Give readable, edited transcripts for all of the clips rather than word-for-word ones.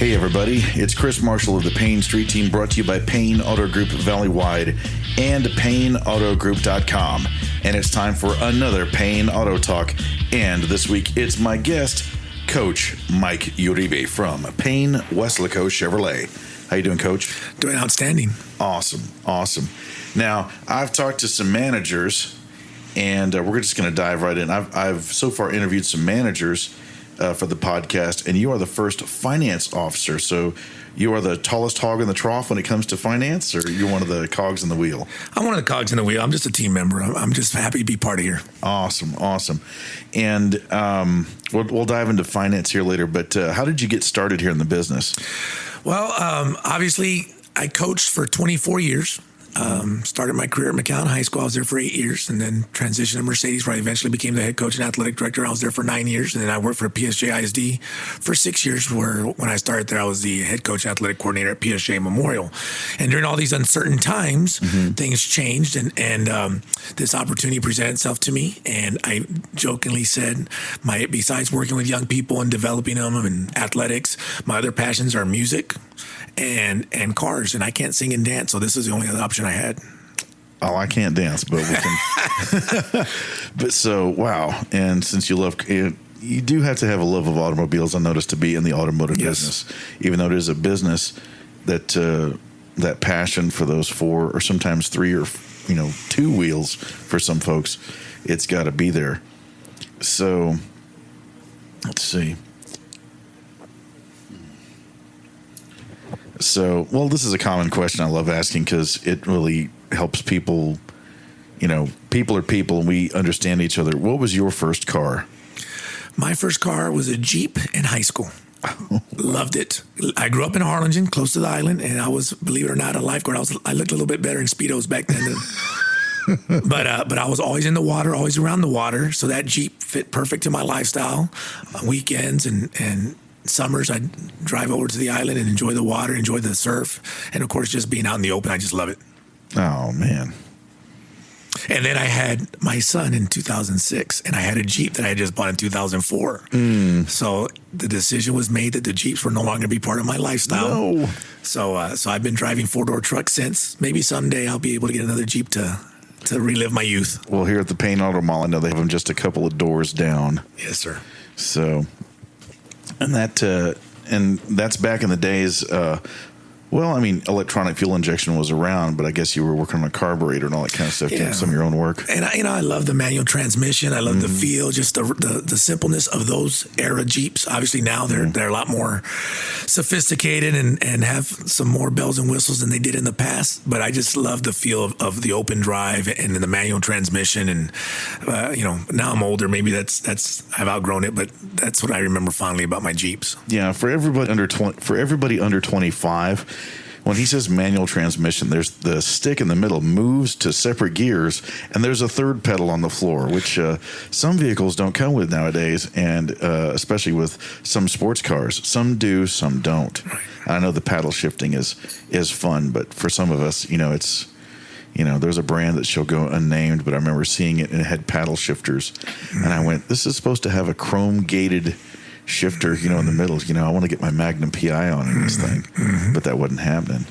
Hey everybody, it's Chris Marshall of the Payne Street Team, brought to you by Payne Auto Group Valleywide and PayneAutoGroup.com. And it's time for another Payne Auto Talk. And this week it's my guest, Coach Mike Uribe from Payne Weslaco Chevrolet. How you doing, Coach? Doing outstanding. Awesome. Now, I've talked to some managers, and we're just going to dive right in. I've so far interviewed some managers for the podcast, and you are the first finance officer. So you are the tallest hog in the trough when it comes to finance, or you're one of the cogs in the wheel? I'm one of the cogs in the wheel. I'm just a team member. I'm just happy to be part of here. Awesome. And we'll dive into finance here later, but how did you get started here in the business? Well, obviously, I coached for 24 years. Started my career at McAllen High School. I was there for 8 years, and then transitioned to Mercedes, where I eventually became the head coach and athletic director. I was there for 9 years, and then I worked for PSG ISD for 6 years, where when I started there, I was the head coach and athletic coordinator at PSG Memorial. And during all these uncertain times, things changed, and this opportunity presented itself to me. And I jokingly said, besides working with young people and developing them and athletics, my other passions are music and cars, and I can't sing and dance, so this is the only other option I had. Oh, I can't dance, but we can. But so, wow. And since you love, you do have to have a love of automobiles, I noticed, to be in the automotive business, even though it is a business that that passion for those four or sometimes three or two wheels for some folks, it's got to be there. So let's see. So, well, this is a common question I love asking because it really helps people. People are people, and we understand each other. What was your first car? My first car was a Jeep in high school. Loved it. I grew up in Harlingen, close to the island, and I was, believe it or not, a lifeguard. I looked a little bit better in Speedos back then. But I was always in the water, always around the water, so that Jeep fit perfect to my lifestyle. Weekends and summers, I'd drive over to the island and enjoy the water, enjoy the surf, and of course, just being out in the open. I just love it. Oh, man. And then I had my son in 2006, and I had a Jeep that I had just bought in 2004. So the decision was made that the Jeeps were no longer be part of my lifestyle. No. So I've been driving four-door trucks since. Maybe someday I'll be able to get another Jeep to relive my youth. Well, here at the Payne Auto Mall, I know they have them just a couple of doors down. Yes, sir. So, and that's back in the days. Well, I mean, electronic fuel injection was around, but I guess you were working on a carburetor and all that kind of stuff, doing some of your own work. And I love the manual transmission. I love the feel, just the simpleness of those era Jeeps. Obviously now they're a lot more sophisticated and have some more bells and whistles than they did in the past. But I just love the feel of the open drive and the manual transmission. And now I'm older. Maybe I've outgrown it, but that's what I remember fondly about my Jeeps. Yeah, for everybody under 25. When he says manual transmission, there's the stick in the middle moves to separate gears, and there's a third pedal on the floor, which some vehicles don't come with nowadays, and especially with some sports cars. Some do, some don't. Right. I know the paddle shifting is fun, but for some of us, it's there's a brand that shall go unnamed, but I remember seeing it and it had paddle shifters, and I went, this is supposed to have a chrome gated shifter, in the middle. I want to get my Magnum PI on in this thing, but that wasn't happening.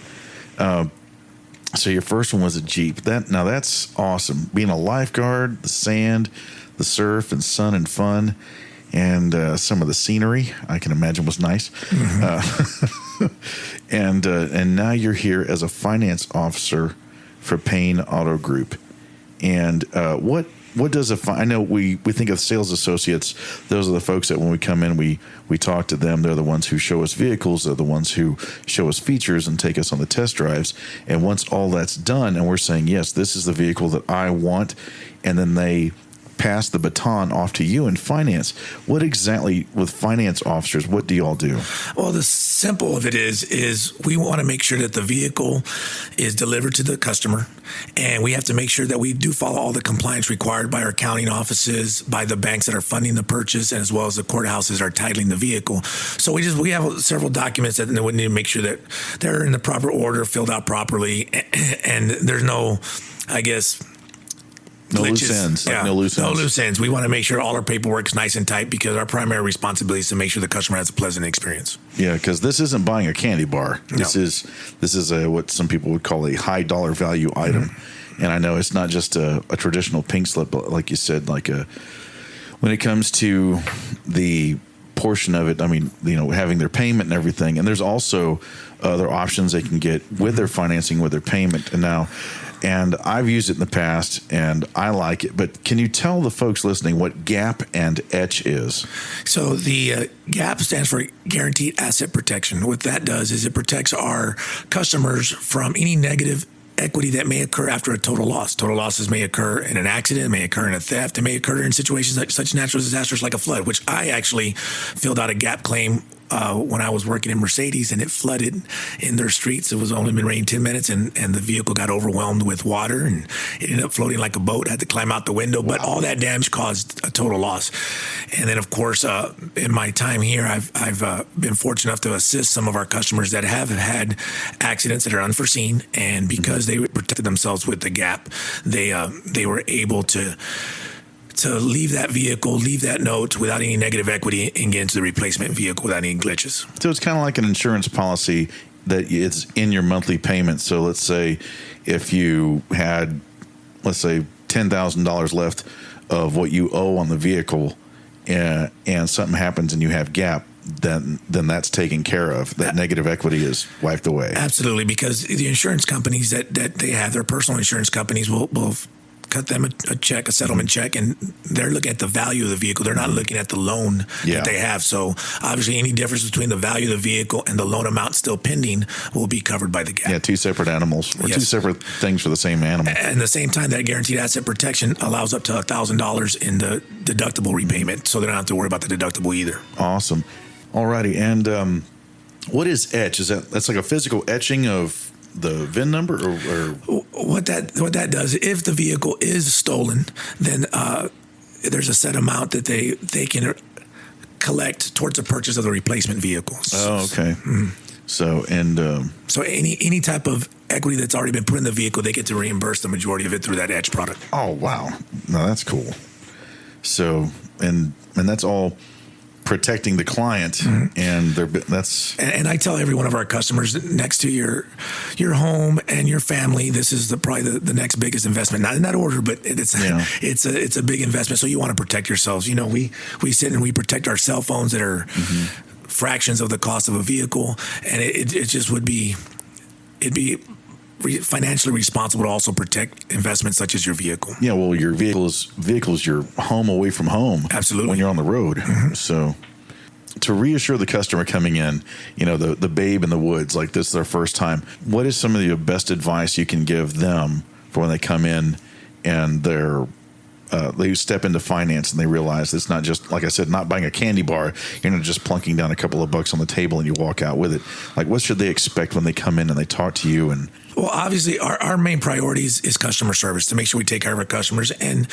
So your first one was a Jeep. That's awesome. Being a lifeguard, the sand, the surf and sun and fun, and some of the scenery, I can imagine, was nice. And now you're here as a finance officer for Payne Auto Group. And what does I know we think of sales associates. Those are the folks that when we come in, we talk to them. They're the ones who show us vehicles. They're the ones who show us features and take us on the test drives. And once all that's done and we're saying, yes, this is the vehicle that I want, and then they pass the baton off to you in finance. What exactly, with finance officers, what do you all do? Well, the simple of it is we want to make sure that the vehicle is delivered to the customer, and we have to make sure that we do follow all the compliance required by our accounting offices, by the banks that are funding the purchase, and as well as the courthouses are titling the vehicle. So we have several documents that we need to make sure that they're in the proper order, filled out properly, and there's no, No glitches. loose ends. Like no loose No ends. loose ends. We want to make sure all our paperwork's nice and tight because our primary responsibility is to make sure the customer has a pleasant experience. Yeah, because this isn't buying a candy bar. No. This is a what some people would call a high dollar value item. And I know it's not just a traditional pink slip, but like you said, when it comes to the portion of it, I mean, having their payment and everything. And there's also other options they can get with their financing, with their payment. And I've used it in the past, and I like it. But can you tell the folks listening what GAP and ETCH is? So the GAP stands for Guaranteed Asset Protection. What that does is it protects our customers from any negative equity that may occur after a total loss. Total losses may occur in an accident, it may occur in a theft, it may occur in situations like such natural disasters like a flood, which I actually filled out a GAP claim when I was working in Mercedes, and it flooded in their streets. It was only been raining 10 minutes, and the vehicle got overwhelmed with water, and it ended up floating like a boat. I had to climb out the window, but all that damage caused a total loss. And then, of course, in my time here, I've been fortunate enough to assist some of our customers that have had accidents that are unforeseen, and because they protected themselves with the GAP, they were able to leave that vehicle, leave that note without any negative equity, and get into the replacement vehicle without any glitches. So it's kind of like an insurance policy that it's in your monthly payment. So let's say if you had, $10,000 left of what you owe on the vehicle, and something happens and you have GAP, then that's taken care of. That negative equity is wiped away. Absolutely, because the insurance companies that they have, their personal insurance companies will cut them a settlement check, and they're looking at the value of the vehicle. They're not looking at the loan that they have. So obviously any difference between the value of the vehicle and the loan amount still pending will be covered by the GAP. Yeah, two separate animals, or two separate things for the same animal. At the same time, that guaranteed asset protection allows up to $1,000 in the deductible repayment, so they don't have to worry about the deductible either. Awesome. Alrighty, and what is etch? That's like a physical etching of the VIN number, or what that does, if the vehicle is stolen, then there's a set amount that they can collect towards the purchase of the replacement vehicle. Oh, okay. So any type of equity that's already been put in the vehicle, they get to reimburse the majority of it through that ETCH product. Oh, wow. No, that's cool. So and that's all protecting the client, and and I tell every one of our customers, next to your home and your family, this is probably the next biggest investment. Not in that order, but it's a big investment. So you want to protect yourselves. We sit and we protect our cell phones that are fractions of the cost of a vehicle, and it just it'd be financially responsible to also protect investments such as your vehicle. Yeah, well, your vehicle is your home away from home. Absolutely. When you're on the road. So to reassure the customer coming in, the babe in the woods, like this is their first time, what is some of the best advice you can give them for when they come in and they step into finance and they realize it's not just, like I said, not buying a candy bar. You're not just plunking down a couple of bucks on the table and you walk out with it. Like, what should they expect when they come in and they talk to you? And well, obviously, our main priority is customer service, to make sure we take care of our customers. And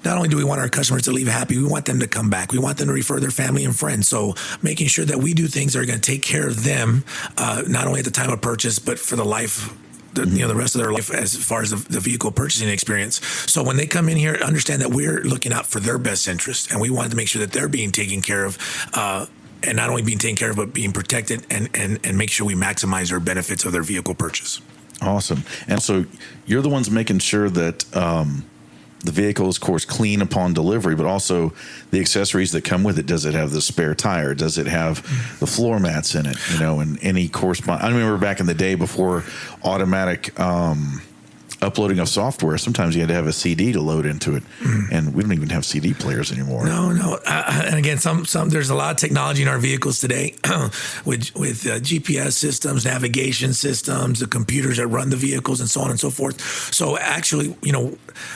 not only do we want our customers to leave happy, we want them to come back. We want them to refer their family and friends. So making sure that we do things that are going to take care of them, not only at the time of purchase, but for the life, the rest of their life as far as the vehicle purchasing experience. So when they come in here, understand that we're looking out for their best interest, and we want to make sure that they're being taken care of, and not only being taken care of, but being protected, and make sure we maximize their benefits of their vehicle purchase. Awesome. And so you're the ones making sure that the vehicle is, of course, clean upon delivery, but also the accessories that come with it. Does it have the spare tire? Does it have the floor mats in it? And any corresponding. I remember back in the day before automatic uploading of software, sometimes you had to have a CD to load into it, and we don't even have CD players anymore. No. And again, some there's a lot of technology in our vehicles today with GPS systems, navigation systems, the computers that run the vehicles, and so on and so forth. So actually,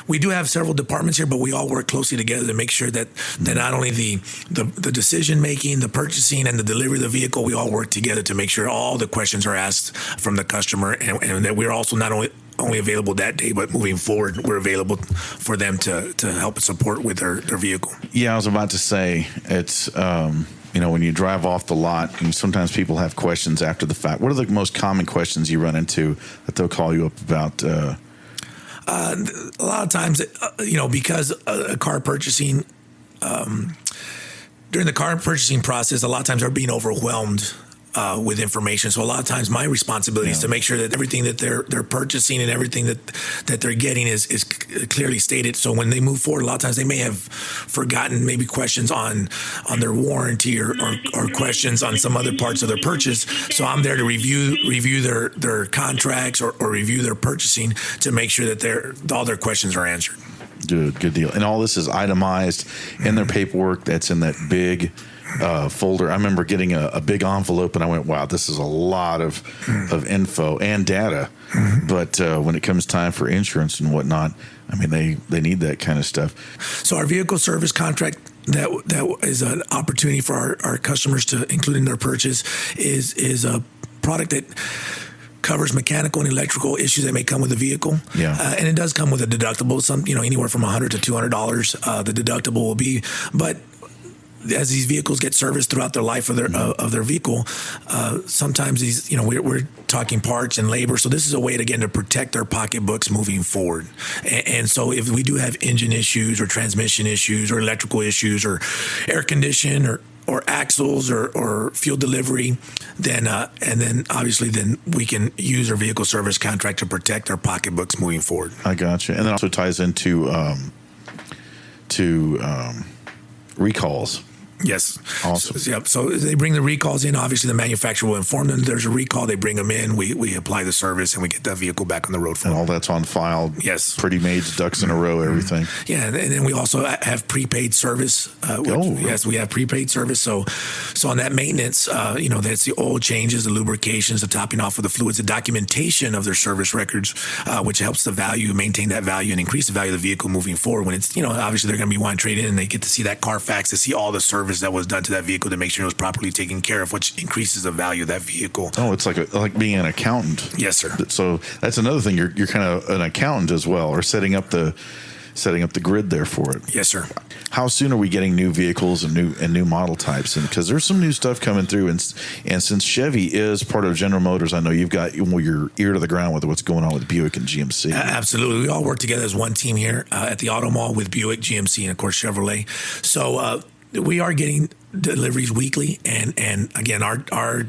we do have several departments here, but we all work closely together to make sure that not only the decision making, the purchasing, and the delivery of the vehicle, we all work together to make sure all the questions are asked from the customer, and that we're also not only available that day, but moving forward, we're available for them to help and support with their vehicle. Yeah, I was about to say, it's, when you drive off the lot, and sometimes people have questions after the fact. What are the most common questions you run into that they'll call you up about? A lot of times, because a car purchasing, during the car purchasing process, a lot of times they're being overwhelmed with information. So a lot of times my responsibility is to make sure that everything that they're purchasing and everything that they're getting is clearly stated. So when they move forward, a lot of times they may have forgotten maybe questions on their warranty or questions on some other parts of their purchase. So I'm there to review their contracts or review their purchasing to make sure that all their questions are answered. Good deal. And all this is itemized in their paperwork that's in that big folder. I remember getting a big envelope and I went, wow, this is a lot of info and data. But when it comes time for insurance and whatnot, I mean, they need that kind of stuff. So our vehicle service contract, that is an opportunity for our customers to include in their purchase is a product that covers mechanical and electrical issues that may come with the vehicle. And it does come with a deductible, anywhere from $100 to $200, the deductible will be. But as these vehicles get serviced throughout their life of their vehicle, sometimes these, we're talking parts and labor. So this is a way to protect their pocketbooks moving forward. And so if we do have engine issues or transmission issues or electrical issues or air condition or axles or fuel delivery, then obviously we can use our vehicle service contract to protect our pocketbooks moving forward. I gotcha. And that also ties into recalls. Yes. Awesome. So they bring the recalls in. Obviously, the manufacturer will inform them there's a recall. They bring them in. We apply the service, and we get that vehicle back on the road for them. them. And all that's on file. Yes. Pretty made, ducks in a row, everything. Yeah, and then we also have prepaid service. Yes, we have prepaid service. So on that maintenance, that's the oil changes, the lubrications, the topping off of the fluids, the documentation of their service records, which helps the value, maintain that value, and increase the value of the vehicle moving forward. When it's, obviously they're going to be wanting to trade in, and they get to see that Carfax, to see all the service that was done to that vehicle to make sure it was properly taken care of, which increases the value of that vehicle. Oh, it's like being an accountant. Yes, sir. So that's another thing. You're kind of an accountant as well, or setting up the grid there for it. Yes, sir. How soon are we getting new vehicles and new model types? And because there's some new stuff coming through, and since Chevy is part of General Motors, I know you've got your ear to the ground with what's going on with Buick and GMC. Absolutely, we all work together as one team here at the Auto Mall with Buick, GMC, and of course Chevrolet. So we are getting deliveries weekly, and again, our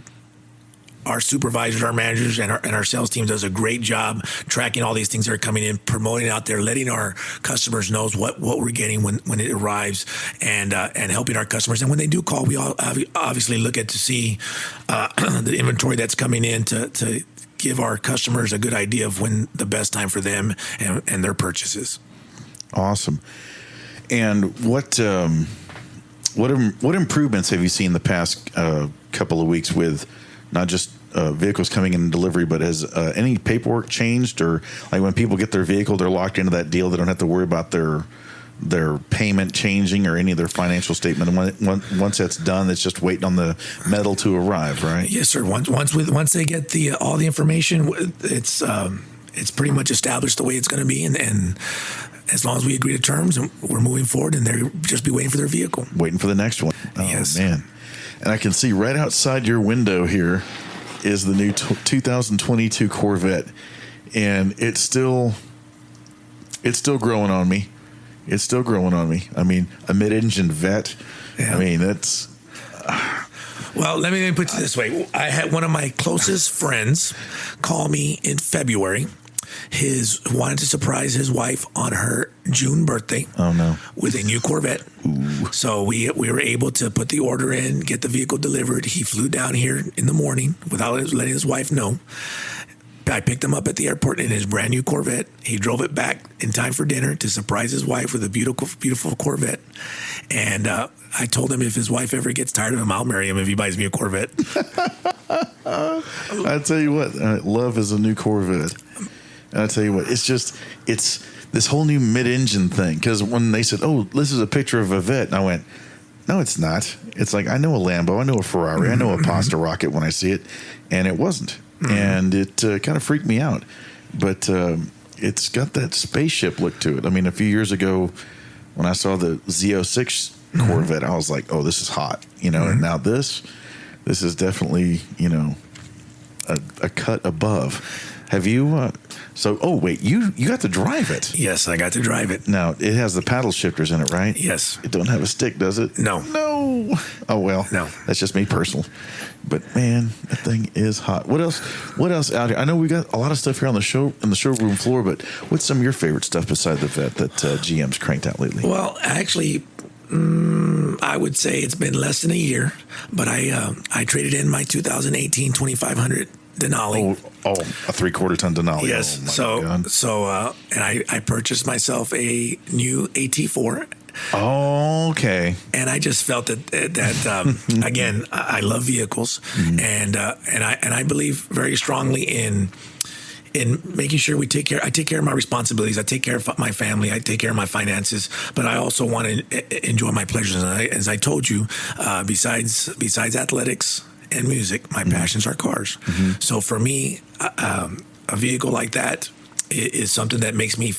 supervisors, our managers, and our sales team does a great job tracking all these things that are coming in, promoting it out there, letting our customers know what we're getting when it arrives, and helping our customers. And when they do call, we all obviously look at to see the inventory that's coming in to give our customers a good idea of when the best time for them and their purchases. Awesome. And what improvements have you seen the past couple of weeks with not just vehicles coming in delivery, but has any paperwork changed, or like when people get their vehicle, they're locked into that deal, they don't have to worry about their payment changing or any of their financial statement? And once that's done, it's just waiting on the metal to arrive, right? Yes, sir. Once they get all the information, it's pretty much established the way it's going to be, and as long as we agree to terms, and we're moving forward, and they're just be waiting for their vehicle. Waiting for the next one. Oh, yes. Man. And I can see right outside your window here is the new 2022 Corvette. And it's still growing on me. It's still growing on me. I mean, a mid-engine vet. Yeah. I mean, that's... Well, let me put it this way. I had one of my closest friends call me in February. Wanted to surprise his wife on her June birthday. Oh no! With a new Corvette. Ooh. So we were able to put the order in, get the vehicle delivered. He flew down here in the morning without letting his wife know. I picked him up at the airport in his brand new Corvette. He drove it back in time for dinner to surprise his wife with a beautiful Corvette. And I told him if his wife ever gets tired of him, I'll marry him if he buys me a Corvette. I tell you what, love is a new Corvette. And I tell you what, it's this whole new mid-engine thing. Because when they said, "Oh, this is a picture of a Vette," and I went, "No, it's not. It's like I know a Lambo, I know a Ferrari, I know a Pasta Rocket when I see it," and it wasn't. Mm-hmm. And it kind of freaked me out. But it's got that spaceship look to it. I mean, a few years ago, when I saw the Z06 Corvette, I was like, "Oh, this is hot," And now this is definitely a cut above. Have you? Wait, you got to drive it. Yes, I got to drive it. Now it has the paddle shifters in it, right? Yes. It don't have a stick, does it? No. No. Oh well. No. That's just me personal. But man, that thing is hot. What else? What else out here? I know we got a lot of stuff here on the showroom floor. But what's some of your favorite stuff besides the vet that GM's cranked out lately? Well, actually, I would say it's been less than a year, but I traded in my 2018 2500 Denali. Oh, a 3/4 ton Denali. Yes. Oh, my God. And I purchased myself a new AT4. Oh, okay. And I just felt that again, I love vehicles, and I believe very strongly in making sure I take care of my responsibilities. I take care of my family. I take care of my finances, but I also want to enjoy my pleasures. And as I told you, besides athletics and music, my passions are cars. So for me, a vehicle like that is something that makes me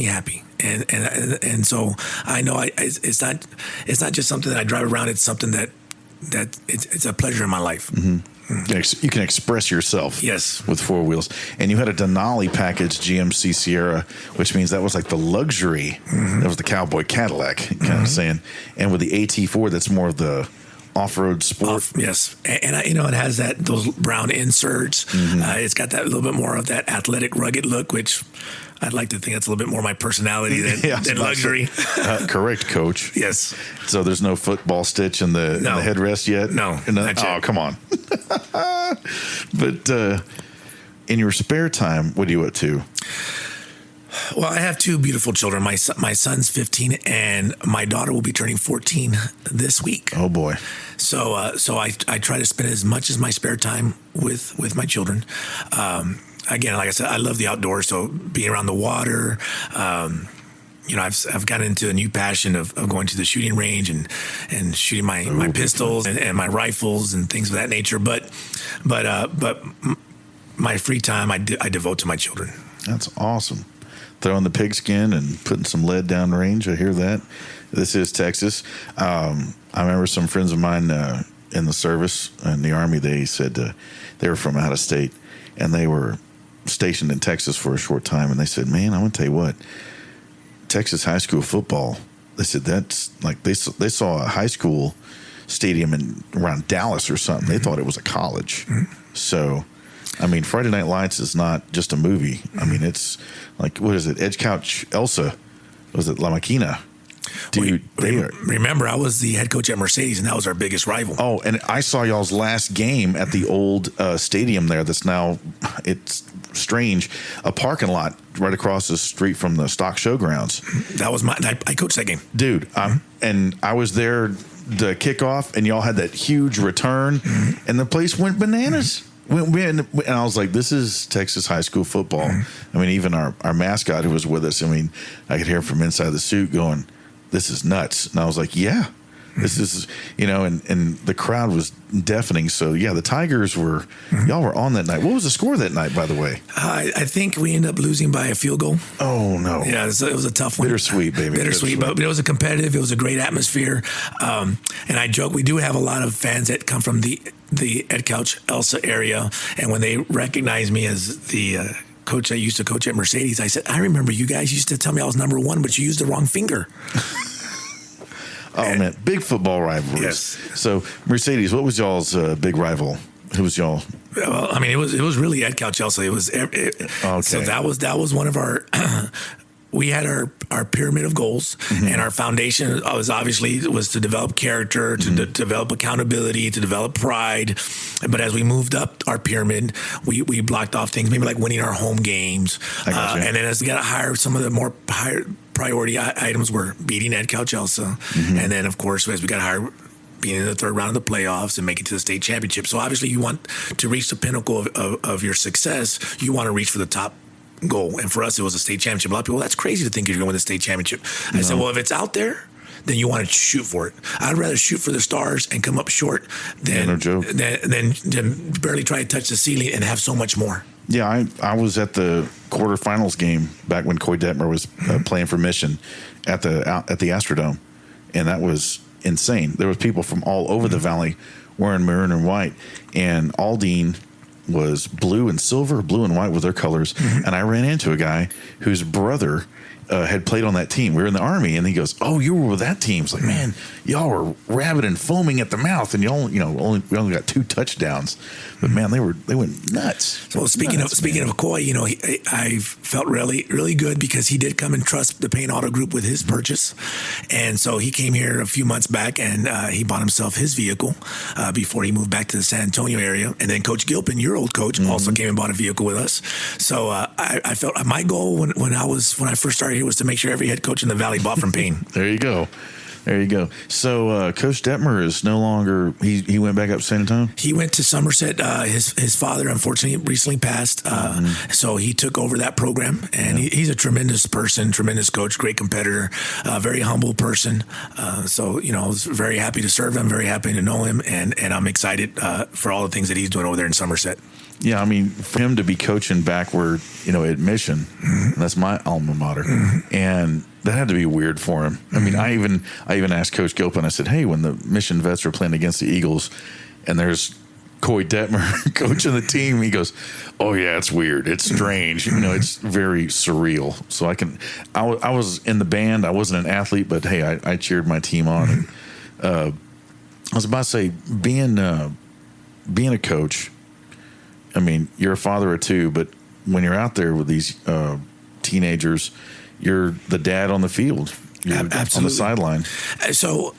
happy. And so I know it's not just something that I drive around. It's something that it's a pleasure in my life. You can express yourself. Yes. With four wheels. And you had a Denali package GMC Sierra, which means that was like the luxury. That was the cowboy Cadillac, kind of saying. And with the AT4, that's more of the off-road sport. Yes. And it has those brown inserts. It's got that little bit more of that athletic, rugged look, which I'd like to think that's a little bit more my personality than luxury. Correct, Coach. Yes. So there's no football stitch in the headrest yet? No. Oh, come on. But in your spare time, what are you up to? Well, I have two beautiful children. My son's 15, and my daughter will be turning 14 this week. Oh boy! So I try to spend as much as my spare time with my children. Again, like I said, I love the outdoors. So being around the water. I've gotten into a new passion of going to the shooting range and shooting my pistols and my rifles and things of that nature. But my free time I devote to my children. That's awesome. Throwing the pigskin and putting some lead down range. I hear that. This is Texas. I remember some friends of mine in the service, in the Army, they said they were from out of state, and they were stationed in Texas for a short time. And they said, man, I'm going to tell you what, Texas high school football, they said that's like they saw a high school stadium around Dallas or something. They thought it was a college. So, I mean, Friday Night Lights is not just a movie. I mean, it's like, what is it? Edge Couch Elsa. Was it La Maquina? Dude, remember, I was the head coach at Mercedes, and that was our biggest rival. Oh, and I saw y'all's last game at the old stadium there that's now, it's strange, a parking lot right across the street from the stock showgrounds. That was I coached that game. Dude, and I was there the kickoff, and y'all had that huge return, and the place went bananas. And I was like, this is Texas high school football. I mean, even our mascot who was with us, I mean, I could hear from inside the suit going, this is nuts. And I was like, yeah, this is, and the crowd was deafening. So, yeah, the Tigers y'all were on that night. What was the score that night, by the way? I think we ended up losing by a field goal. Oh, no. Yeah, it was a tough one. Bittersweet, baby. Bittersweet, but it was it was a great atmosphere. And I joke, we do have a lot of fans that come from the Ed Couch Elsa area. And when they recognize me as the coach I used to coach at Mercedes, I said, I remember you guys used to tell me I was number one, but you used the wrong finger. Oh, man, big football rivalries. Yes. So, Mercedes, what was y'all's big rival? Who was y'all? Well, I mean, it was really Ed Couch Elsa. It was okay. So that was one of our. We had our pyramid of goals, and our foundation was to develop character, to develop accountability, to develop pride. But as we moved up our pyramid, we blocked off things, maybe like winning our home games. And then as we got to hire, some of the more higher priority items were beating Ed Couch Elsa. And then, of course, as we got to hire, being in the third round of the playoffs and making it to the state championship. So obviously you want to reach the pinnacle of your success. You want to reach for the top goal. And for us, it was a state championship. A lot of people, that's crazy to think you're going to win the state championship. I said, well, if it's out there, then you want to shoot for it. I'd rather shoot for the stars and come up short than barely try to touch the ceiling and have so much more. Yeah, I was at the quarterfinals game back when Coy Detmer was playing for Mission at the Astrodome, and that was insane. There was people from all over the valley wearing maroon and white, and Aldine was blue and silver, blue and white with their colors. And I ran into a guy whose brother had played on that team. We were in the Army, and he goes, "Oh, you were with that team." It's like, man, y'all were rabid and foaming at the mouth, and we only got 2 touchdowns, but man, they went nuts. Well, speaking of Coy, I felt really, really good because he did come and trust the Payne Auto Group with his purchase, and so he came here a few months back and he bought himself his vehicle before he moved back to the San Antonio area, and then Coach Gilpin, your old coach, also came and bought a vehicle with us. So I felt my goal when I first started here was to make sure every head coach in the Valley bought from Payne. There you go. So Coach Detmer is no longer. He went back up to San Antonio. He went to Somerset. His father, unfortunately, recently passed. So he took over that program, and he's a tremendous person, tremendous coach, great competitor, very humble person. So I was very happy to serve him, very happy to know him, and I'm excited for all the things that he's doing over there in Somerset. Yeah, I mean, for him to be coaching backward, at Mission, that's my alma mater, and that had to be weird for him. I mean, I even asked Coach Gilpin. I said, "Hey, when the Mission vets are playing against the Eagles, and there's Coy Detmer coaching the team," he goes, "Oh yeah, it's weird. It's strange. It's very surreal." So I was in the band. I wasn't an athlete, but hey, I cheered my team on. And, I was about to say, being a coach. I mean, you're a father of 2, but when you're out there with these teenagers, you're the dad on the field. You're Absolutely. on the sideline. So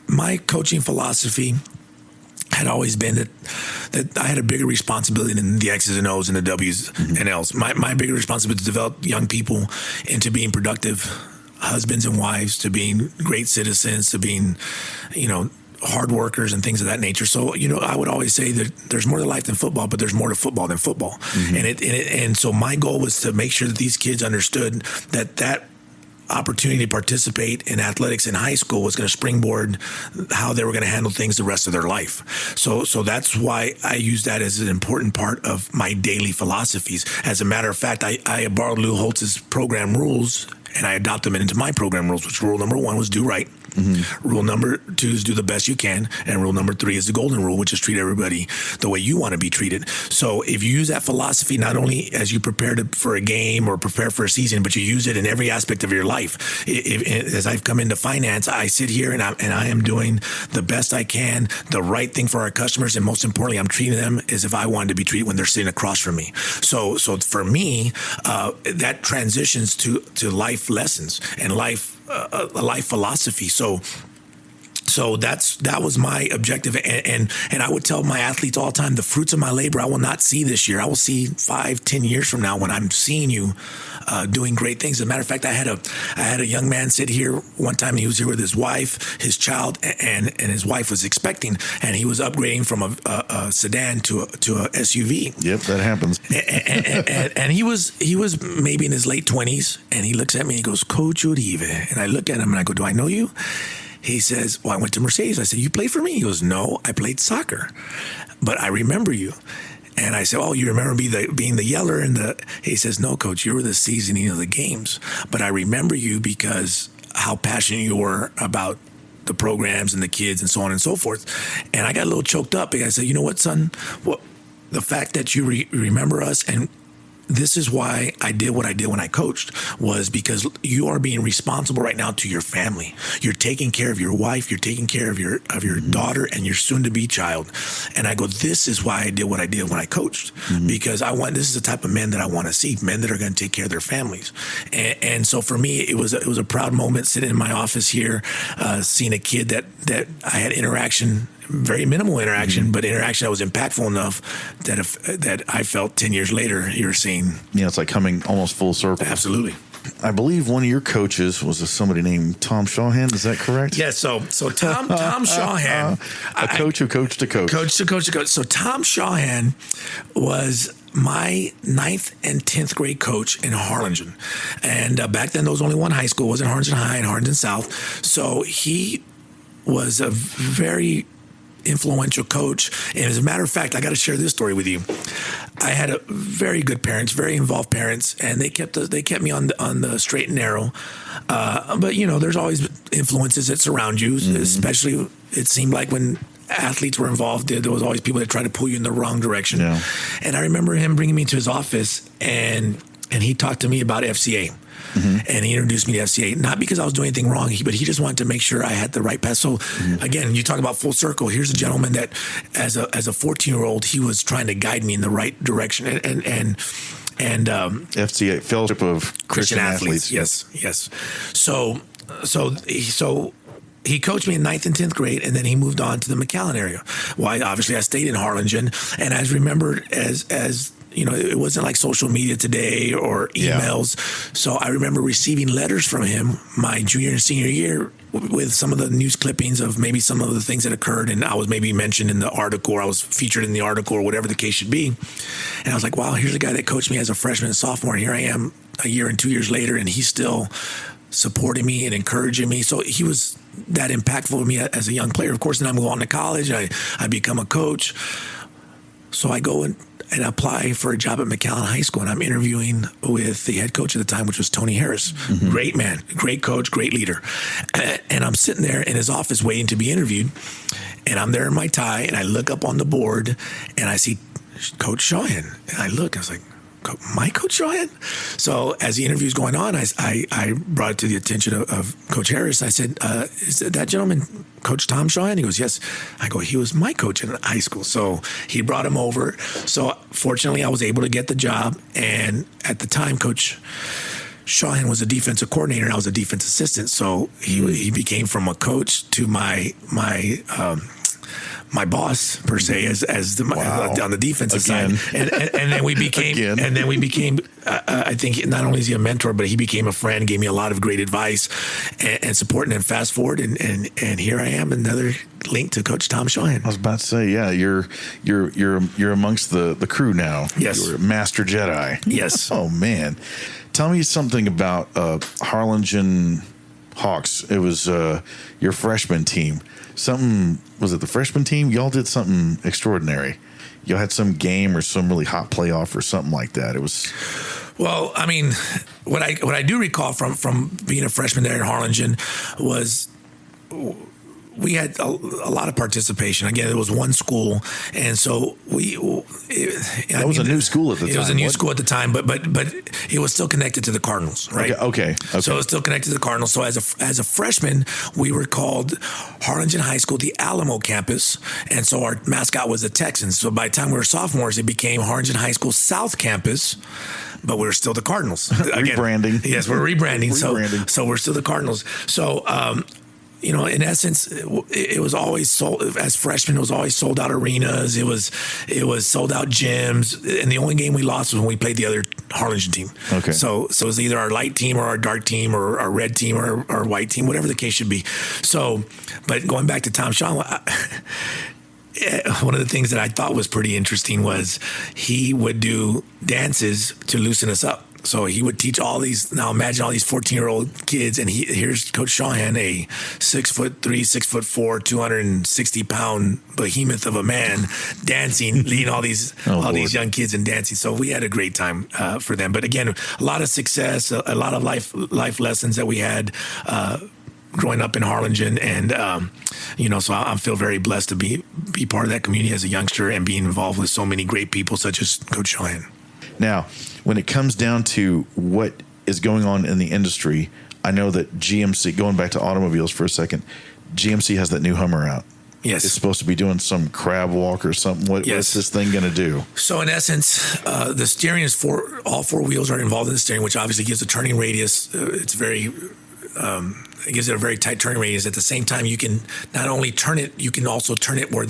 my coaching philosophy had always been that I had a bigger responsibility than the X's and O's and the W's and L's. My bigger responsibility is to develop young people into being productive husbands and wives, to being great citizens, to being, hard workers and things of that nature. So, I would always say that there's more to life than football, but there's more to football than football. And so my goal was to make sure that these kids understood that opportunity to participate in athletics in high school was going to springboard how they were going to handle things the rest of their life. So that's why I use that as an important part of my daily philosophies. As a matter of fact, I borrowed Lou Holtz's program rules and I adopted them into my program rules, which rule number 1 was do right. Rule number 2 is do the best you can. And rule number 3 is the golden rule, which is treat everybody the way you want to be treated. So if you use that philosophy, not only as you prepare for a game or prepare for a season, but you use it in every aspect of your life. As I've come into finance, I sit here and I am doing the best I can, the right thing for our customers. And most importantly, I'm treating them as if I wanted to be treated when they're sitting across from me. So for me, that transitions to life lessons and a life philosophy. So that was my objective, and I would tell my athletes all the time, the fruits of my labor I will not see this year. I will see 5-10 years from now when I'm seeing you doing great things. As a matter of fact, I had a young man sit here one time, and he was here with his wife, his child, and his wife was expecting, and he was upgrading from a sedan to a SUV. Yep, that happens. And he was maybe in his late 20s, and he looks at me and he goes, "Coach Uribe," and I look at him and I go, "Do I know you?" He says, "Well, I went to Mercedes." I said, "You played for me?" He goes, "No, I played soccer, but I remember you." And I said, "Oh, you remember me being the yeller?" He says, "No, Coach, you were the seasoning of the games, but I remember you because how passionate you were about the programs and the kids and so on and so forth." And I got a little choked up because I said, "You know what, son? Well, the fact that you remember us, and this is why I did what I did when I coached, was because you are being responsible right now to your family. You're taking care of your wife, you're taking care of your daughter and your soon-to-be child." And I go, "This is why I did what I did when I coached, because this is the type of men that I want to see, men that are going to take care of their families." And so for me, it was a proud moment sitting in my office here, seeing a kid that I had interaction. Very minimal interaction, but interaction that was impactful enough that I felt 10 years later, you're seeing. Yeah, it's like coming almost full circle. Absolutely. I believe one of your coaches was somebody named Tom Shawhan. Is that correct? Yeah. So Tom Shawhan, a coach who coached a coach. Coach to coach to coach. So Tom Shawhan was my 9th and 10th grade coach in Harlingen. And back then, there was only one high school. It wasn't Harlingen High and Harlingen South. So he was a very influential coach. And as a matter of fact, I got to share this story with you. I had a very good parents, very involved parents, and they kept me on the straight and narrow. But there's always influences that surround you, especially it seemed like when athletes were involved, there was always people that tried to pull you in the wrong direction. Yeah. And I remember him bringing me to his office, and he talked to me about FCA. And he introduced me to FCA, not because I was doing anything wrong, but he just wanted to make sure I had the right path. So again, you talk about full circle. Here's a gentleman that as a 14-year-old, he was trying to guide me in the right direction. And FCA, Fellowship of Christian Athletes. Yes. So he coached me in 9th and 10th grade, and then he moved on to the McAllen area. Well, obviously I stayed in Harlingen, and I remember as you know, it wasn't like social media today or emails. Yeah. So I remember receiving letters from him my junior and senior year with some of the news clippings of maybe some of the things that occurred, and I was maybe mentioned in the article, or I was featured in the article, or whatever the case should be. And I was like, wow, here's a guy that coached me as a freshman and sophomore, and here I am a year and 2 years later, and he's still supporting me and encouraging me. So he was that impactful to me as a young player. Of course, then I move on to college. I become a coach. So I go and apply for a job at McAllen High School, and I'm interviewing with the head coach at the time, which was Tony Harris. Great man, great coach, great leader. And I'm sitting there in his office waiting to be interviewed, and I'm there in my tie, and I look up on the board, and I see Coach Shahan. And I look, I was like, my Coach Shahan? So as the interview's going on, I brought it to the attention of Coach Harris. I said, is that gentleman Coach Tom Shahan? He goes, yes. I go, he was my coach in high school. So he brought him over. So fortunately, I was able to get the job. And at the time, Coach Shahan was a defensive coordinator, and I was a defense assistant. So he became from a coach to my boss per se as on the defensive side, and then we became I think not only is he a mentor, but he became a friend, gave me a lot of great advice and support. And then fast forward, and here I am, another link to Coach Tom Shahan. I was about to say, yeah, you're amongst the crew now. Yes, you're a master Jedi. Yes. Oh man, tell me something about Harlingen Hawks. It was your freshman team. Was it the freshman team? Y'all did something extraordinary. Y'all had some game or some really hot playoff or something like that. It was. Well, I mean, what I do recall from being a freshman there at Harlingen was we had a lot of participation. Again, it was one school, and so that was a new school at the time. It was a new school at the time, but it was still connected to the Cardinals, right? Okay. So it was still connected to the Cardinals. So as a freshman, we were called Harlingen High School, the Alamo campus, and so our mascot was the Texans. So by the time we were sophomores, it became Harlingen High School South Campus. But we're still the Cardinals. Again, rebranding. Yes, we're rebranding. So we're still the Cardinals. So you know, in essence, it was always sold as freshmen. It was always sold out arenas. It was sold out gyms. And the only game we lost was when we played the other Harlingen team. Okay. So it was either our light team or our dark team or our red team or our white team, whatever the case should be. So, but going back to Tom Shahan, one of the things that I thought was pretty interesting was he would do dances to loosen us up. So he would teach all these. Now imagine all these 14-year-old kids, and here's Coach Shahan, a 6'3", 6'4", 260-pound behemoth of a man, dancing, leading all these these young kids in dancing. So we had a great time for them. But again, a lot of success, a lot of life lessons that we had. Growing up in Harlingen, and you know, so I feel very blessed to be part of that community as a youngster and being involved with so many great people such as Coach Shahan. Now, when it comes down to what is going on in the industry, I know that GMC, going back to automobiles for a second, GMC has that new Hummer out. Yes. It's supposed to be doing some crab walk or something. What's this thing going to do? So in essence, the steering is all four wheels are involved in the steering, which obviously gives a turning radius. It's very... it gives it a very tight turning radius. At the same time, you can not only turn it, you can also turn it where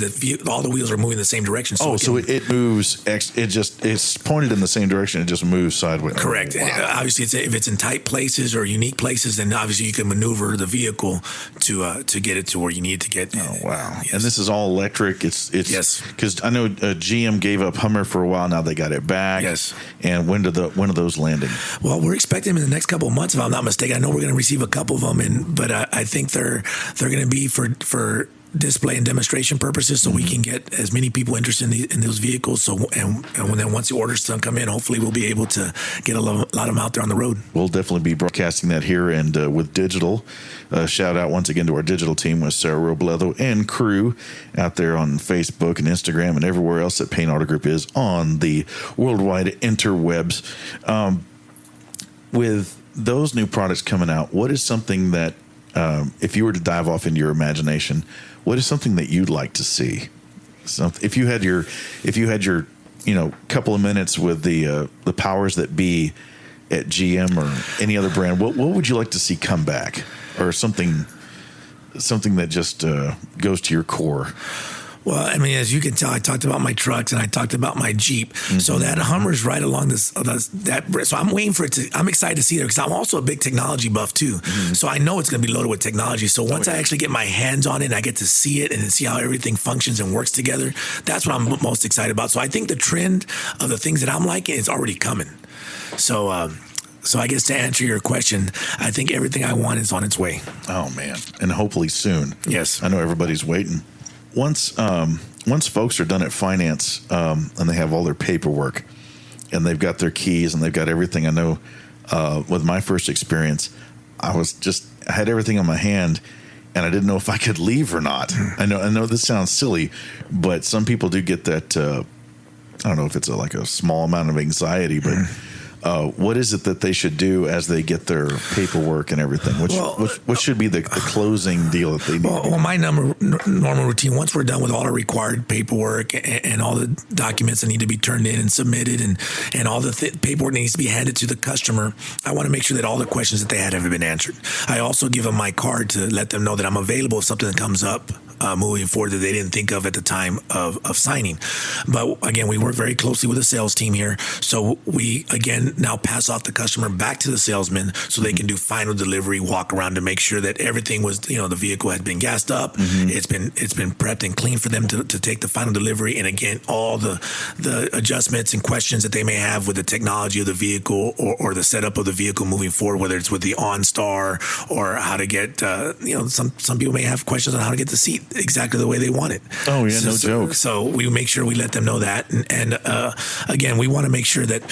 all the wheels are moving in the same direction. So it moves. It's pointed in the same direction. It just moves sideways. Correct. Wow. Obviously, if it's in tight places or unique places, then obviously you can maneuver the vehicle to get it to where you need to get. Oh wow! Yes. And this is all electric. It's yes. Because I know GM gave up Hummer for a while. Now they got it back. Yes. And when are those landing? Well, we're expecting them in the next couple of months, if I'm not mistaken. I know we're going to receive a couple of them, but I think they're going to be for display and demonstration purposes, so we can get as many people interested in those vehicles. So and then once the orders come in, hopefully we'll be able to get a lot of them out there on the road. We'll definitely be broadcasting that here, and with digital. Shout out once again to our digital team with Sarah Robledo and crew out there on Facebook and Instagram and everywhere else that Payne Auto Group is on the worldwide interwebs. With those new products coming out, what is something that, if you were to dive off into your imagination, what is something that you'd like to see? If you had your couple of minutes with the powers that be at GM or any other brand, what would you like to see come back, or something that just goes to your core? Well, I mean, as you can tell, I talked about my trucks and I talked about my Jeep. Mm-hmm. So that Hummer's right along this. So I'm waiting for it to. I'm excited to see it because I'm also a big technology buff too. Mm-hmm. So I know it's going to be loaded with technology. So once I actually get my hands on it and I get to see it and see how everything functions and works together, that's what I'm most excited about. So I think the trend of the things that I'm liking is already coming. So. So I guess to answer your question, I think everything I want is on its way. Oh man, and hopefully soon. Yes, I know everybody's waiting. Once folks are done at finance and they have all their paperwork and they've got their keys and they've got everything, I know with my first experience, I had everything in my hand and I didn't know if I could leave or not. I know this sounds silly, but some people do get that. I don't know if it's like a small amount of anxiety, but. What is it that they should do as they get their paperwork and everything? What should be the closing deal that they need? Well, my normal routine, once we're done with all the required paperwork and all the documents that need to be turned in and submitted and all the paperwork that needs to be handed to the customer, I want to make sure that all the questions that they had have been answered. I also give them my card to let them know that I'm available if something comes up moving forward that they didn't think of at the time of signing. But again, we work very closely with the sales team here. So we, again, now pass off the customer back to the salesman so they can do final delivery, walk around to make sure that everything was, the vehicle had been gassed up. Mm-hmm. It's been prepped and clean for them to take the final delivery. And again, all the adjustments and questions that they may have with the technology of the vehicle or the setup of the vehicle moving forward, whether it's with the OnStar or how to get, some people may have questions on how to get the seat exactly the way they want it. Oh yeah, no joke. So we make sure we let them know that, and again, we want to make sure that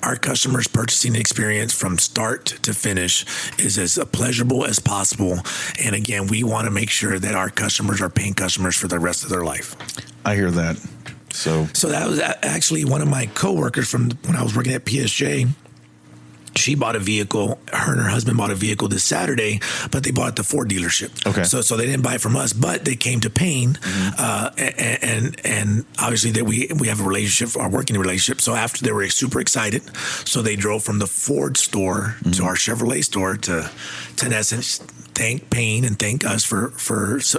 our customers' purchasing experience from start to finish is as pleasurable as possible. And again, we want to make sure that our customers are paying customers for the rest of their life. I hear that. So that was actually one of my coworkers from when I was working at PSJ. She bought a vehicle. Her and her husband bought a vehicle this Saturday, but they bought at the Ford dealership. Okay. So they didn't buy it from us, but they came to Payne, and obviously that we have a relationship, our working relationship. So after they were super excited, so they drove from the Ford store to our Chevrolet store to in essence thank Payne and thank us for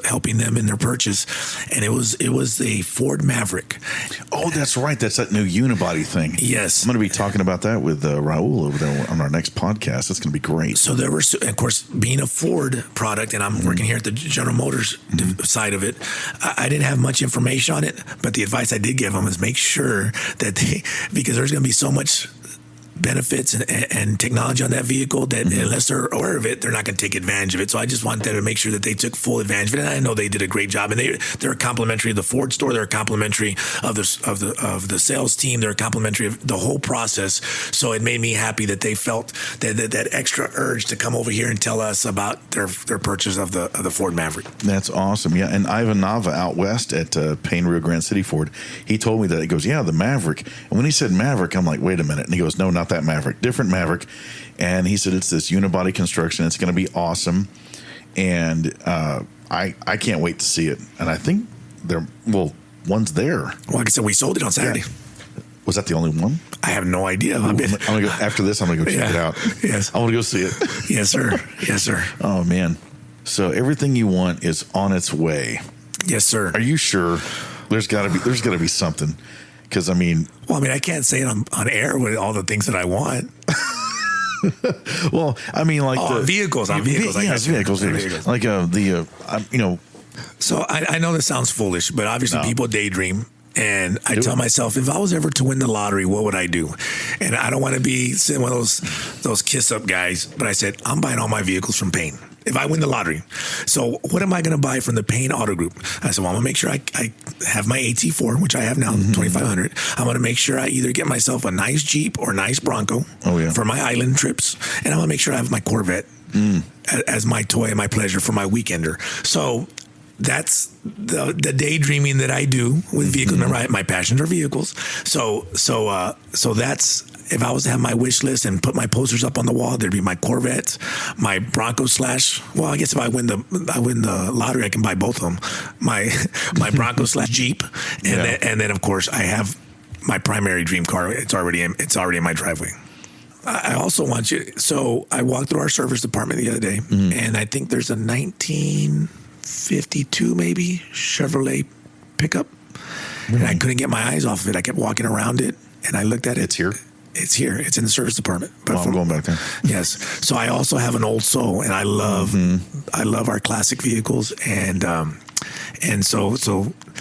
helping them in their purchase. And it was a Ford Maverick. Oh, that's right. That's that new unibody thing. Yes. I'm going to be talking about that with Raul over there on our next podcast. That's going to be great. So there were, of course, being a Ford product, and I'm working here at the General Motors side of it, I didn't have much information on it, but the advice I did give them is make sure that because there's going to be so much benefits and technology on that vehicle that unless they're aware of it, they're not going to take advantage of it. So I just wanted them to make sure that they took full advantage of it. And I know they did a great job. And they're complimentary of the Ford store. They're complimentary of the sales team. They're complimentary of the whole process. So it made me happy that they felt that extra urge to come over here and tell us about their purchase of the Ford Maverick. That's awesome. Yeah. And Ivan Nava out west at Payne Rio Grande City Ford, he told me that. He goes, yeah, the Maverick. And when he said Maverick, I'm like, wait a minute. And he goes, no, not that Maverick, different Maverick. And he said it's this unibody construction. It's going to be awesome. And I can't wait to see it. And I think one's there. Well, like I said, we sold it on Saturday. Yeah. Was that the only one? I have no idea. I'm gonna go after this. I'm gonna go check it out. Yes, I want to go see it. Yes, sir. Yes, sir. Oh man! So everything you want is on its way. Yes, sir. Are you sure? There's got to be something. Because I can't say it on air with all the things that I want. Well, I mean, like vehicles. Vehicles. Like So I know this sounds foolish, but obviously people daydream. And I tell myself, if I was ever to win the lottery, what would I do? And I don't want to be one of those kiss up guys, but I said, I'm buying all my vehicles from Payne. if I win the lottery, so what am I going to buy from the Payne Auto Group? I said, well, I'm going to make sure I have my AT4, which I have now, 2500. I'm going to make sure I either get myself a nice Jeep or a nice Bronco for my island trips. And I'm going to make sure I have my Corvette as my toy and my pleasure for my weekender. So that's the daydreaming that I do with vehicles. Remember, my passions are vehicles. So that's, if I was to have my wish list and put my posters up on the wall, there'd be my Corvette, my Bronco well, I guess if I win the lottery, I can buy both of them. My Bronco / Jeep, and then of course I have my primary dream car. It's already in my driveway. I also want you. So I walked through our service department the other day, and I think there's a 1952 maybe Chevrolet pickup, and I couldn't get my eyes off of it. I kept walking around it, and I looked at it. It's here. It's here. It's in the service department. But I'm going back there. Yes. So I also have an old soul, and I love our classic vehicles, and so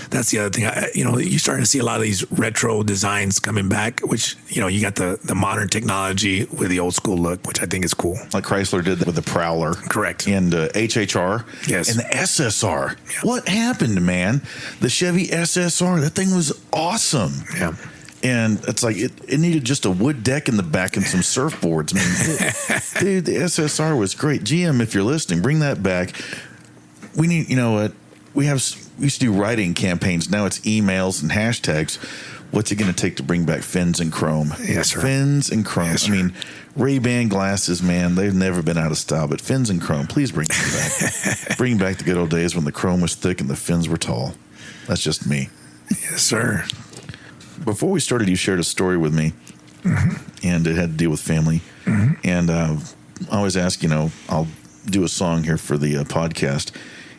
that's the other thing. You're starting to see a lot of these retro designs coming back, which you got the modern technology with the old school look, which I think is cool. Like Chrysler did that with the Prowler, correct, and HHR, yes, and the SSR. Yeah. What happened, man? The Chevy SSR. That thing was awesome. Yeah. And it's like it needed just a wood deck in the back and some surfboards. I mean, dude, the SSR was great. GM, if you're listening, bring that back. We need, what? We used to do writing campaigns. Now it's emails and hashtags. What's it going to take to bring back fins and chrome? Yes, sir. Fins and chrome. Yes, I mean, Ray-Ban glasses, man, they've never been out of style. But fins and chrome, please bring them back. Bring back the good old days when the chrome was thick and the fins were tall. That's just me. Yes, sir. Before we started, you shared a story with me, and it had to deal with family. And I always ask, I'll do a song here for the podcast,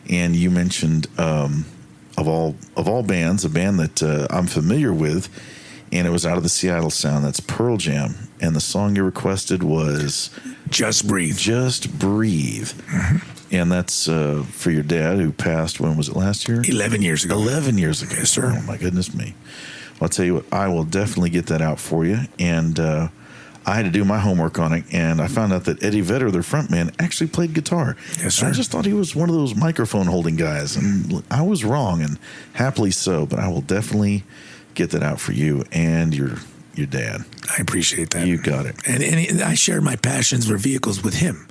and you mentioned of all bands, a band that I'm familiar with, and it was out of the Seattle sound. That's Pearl Jam, and the song you requested was "Just Breathe." Just Breathe. And that's for your dad who passed. When was it? Last year? 11 years ago. 11 years ago. Yes, sir. Oh my goodness me. I'll tell you what, I will definitely get that out for you. And I had to do my homework on it, and I found out that Eddie Vedder, their frontman, actually played guitar. Yes, sir. I just thought he was one of those microphone-holding guys, and I was wrong, and happily so. But I will definitely get that out for you and your dad. I appreciate that. You got it. And I share my passions for vehicles with him.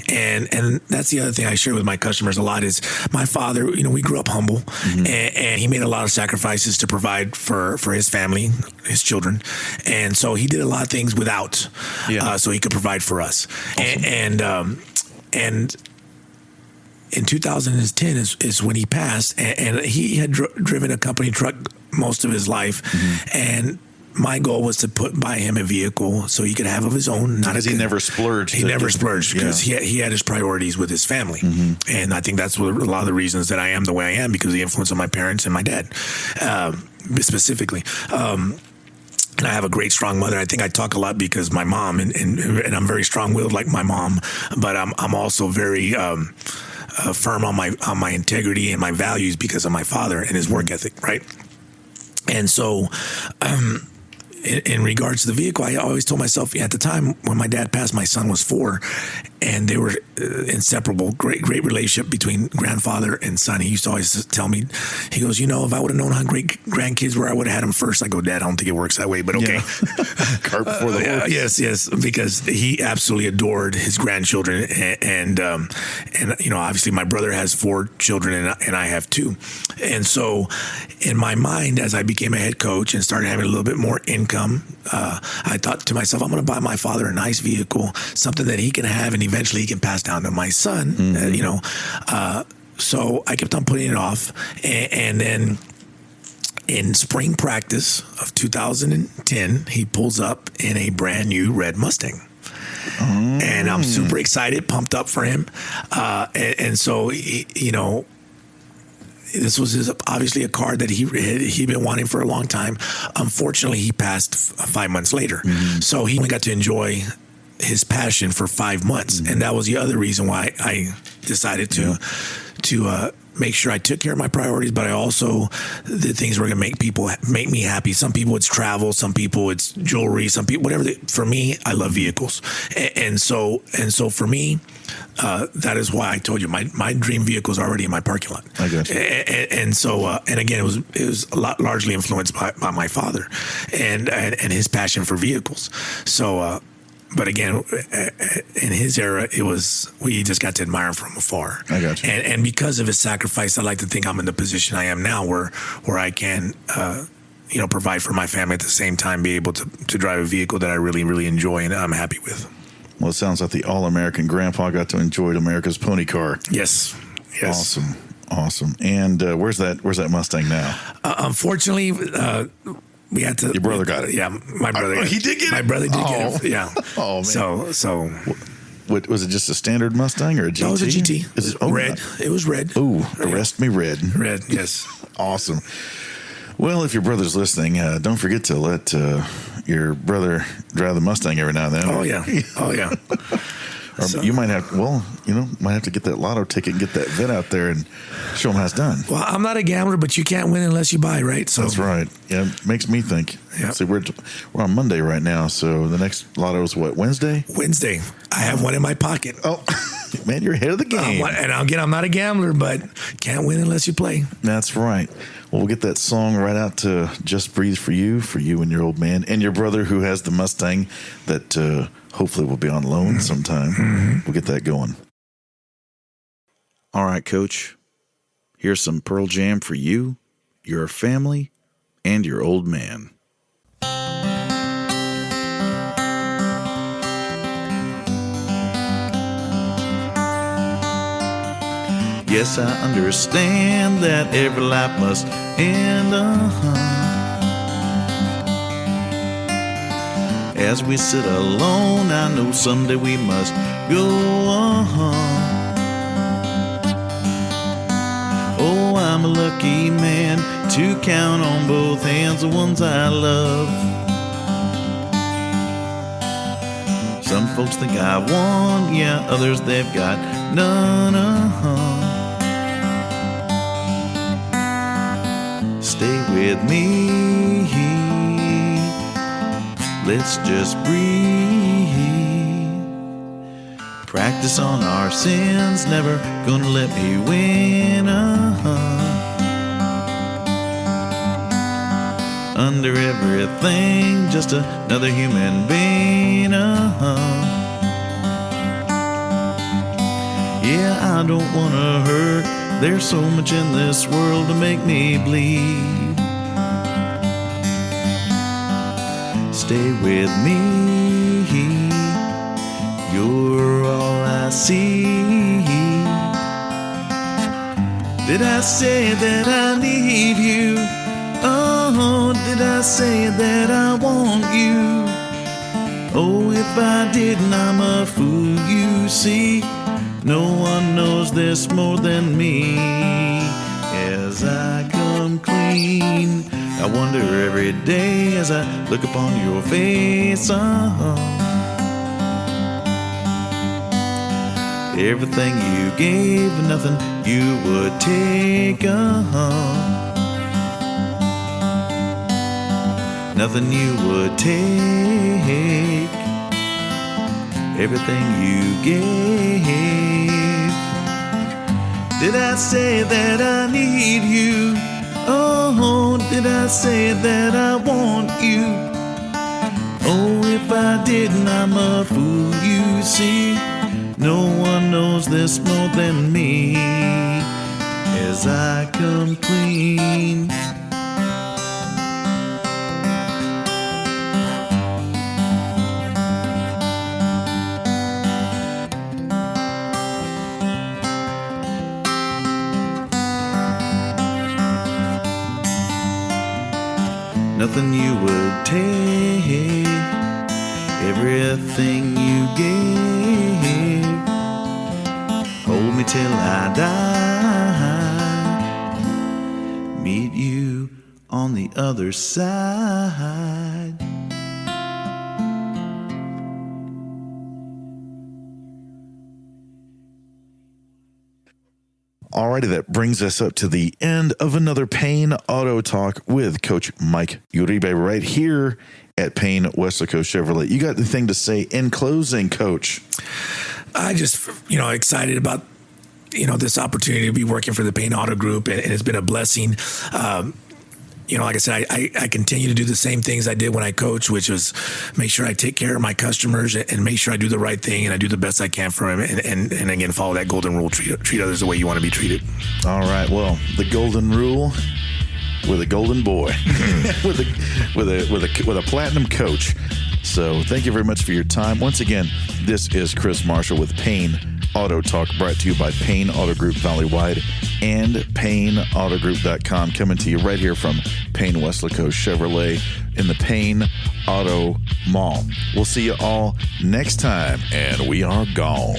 And that's the other thing I share with my customers a lot is my father, we grew up humble, and he made a lot of sacrifices to provide for his family, his children. And so he did a lot of things without, so he could provide for us. Awesome. And in 2010 is when he passed, and he had driven a company truck most of his life. And my goal was to buy him a vehicle so he could have of his own. Because he never splurged. He never splurged because he had his priorities with his family. And I think that's a lot of the reasons that I am the way I am, because of the influence of my parents and my dad, specifically. And I have a great, strong mother. I think I talk a lot because my mom, and I'm very strong-willed like my mom, but I'm also very firm on my integrity and my values because of my father and his work ethic, right? And so in regards to the vehicle, I always told myself at the time when my dad passed, my son was 4, and they were inseparable. Great relationship between grandfather and son. He used to always tell me, he goes, if I would have known how great grandkids were, I would have had them first. I go, Dad, I don't think it works that way, but okay. Cart before the horse. Yes, because he absolutely adored his grandchildren, and obviously my brother has 4 children, and I have 2, and so in my mind, as I became a head coach and started having a little bit more income, I thought to myself, I'm going to buy my father a nice vehicle, something that he can have and eventually he can pass down to my son, so I kept on putting it off. And then in spring practice of 2010, he pulls up in a brand new red Mustang. And I'm super excited, pumped up for him. And so, this was obviously a car that he'd been wanting for a long time. Unfortunately, he passed 5 months later. So he only got to enjoy his passion for 5 months. And that was the other reason why I decided to make sure I took care of my priorities, but I also did things that were going to make me happy. Some people it's travel, some people it's jewelry, some people whatever. For me, I love vehicles, and so for me, that is why I told you my dream vehicle is already in my parking lot. I got you. And so and again, it was a lot largely influenced by my father and his passion for vehicles. So. But again, in his era, we just got to admire him from afar. I got you. And because of his sacrifice, I like to think I'm in the position I am now, where I can, provide for my family at the same time, be able to drive a vehicle that I really, really enjoy and I'm happy with. Well, it sounds like the all-American grandpa got to enjoy America's pony car. Yes. Awesome. And where's that Mustang now? Unfortunately. We had to. Your brother got it. Yeah, my brother. He did get it. My brother did get it. Yeah. Oh man. So. What was it? Just a standard Mustang or a GT? No, it was a GT. Is it red? It was red. Oh, arrest me, red. Red. Yes. Awesome. Well, if your brother's listening, don't forget to let your brother drive the Mustang every now and then. Oh yeah. Or you might have to get that lotto ticket and get that vet out there and show him how it's done. Well, I'm not a gambler, but you can't win unless you buy, right? So that's right. Yeah, it makes me think. Yeah. See, we're on Monday right now, so the next lotto is what, Wednesday? Wednesday. I have one in my pocket. Oh, man, you're ahead of the game. And again, I'm not a gambler, but can't win unless you play. That's right. Well, we'll get that song right out to Just Breathe for you and your old man, and your brother who has the Mustang that hopefully will be on loan sometime. Mm-hmm. We'll get that going. All right, Coach. Here's some Pearl Jam for you, your family, and your old man. Yes, I understand that every life must end. As we sit alone, I know someday we must go on. Oh, I'm a lucky man to count on both hands the ones I love. Some folks think I won, yeah, others they've got none. Stay with me, let's just breathe. Practice on our sins, never gonna let me win. Under everything, just another human being. Yeah, I don't wanna hurt. There's so much in this world to make me bleed. Stay with me, you're all I see. Did I say that I need you? Oh, did I say that I want you? Oh, if I didn't, I'm a fool, you see. No one knows this more than me. As I come clean, I wonder every day as I look upon your face. Everything you gave, nothing you would take. Nothing you would take. Everything you gave. Did I say that I need you? Oh, did I say that I want you? Oh, if I didn't, I'm a fool, you see. No one knows this more than me. As I come clean. Nothing you would take, everything you gave. Hold me till I die. Meet you on the other side. Alrighty, that brings us up to the end of another Payne Auto Talk with Coach Mike Uribe right here at Payne Weslaco Chevrolet. You got anything to say in closing, Coach? I just, excited about, this opportunity to be working for the Payne Auto Group, and it's been a blessing. Like I said, I continue to do the same things I did when I coached, which was make sure I take care of my customers and make sure I do the right thing and I do the best I can for them. And again, follow that golden rule: treat others the way you want to be treated. All right. Well, the golden rule with a golden boy, with a platinum coach. So thank you very much for your time. Once again, this is Chris Marshall with Payne Auto Talk, brought to you by Payne Auto Group Valleywide and PayneAutoGroup.com, coming to you right here from Payne Weslaco Chevrolet in the Payne Auto Mall. We'll see you all next time, and we are gone.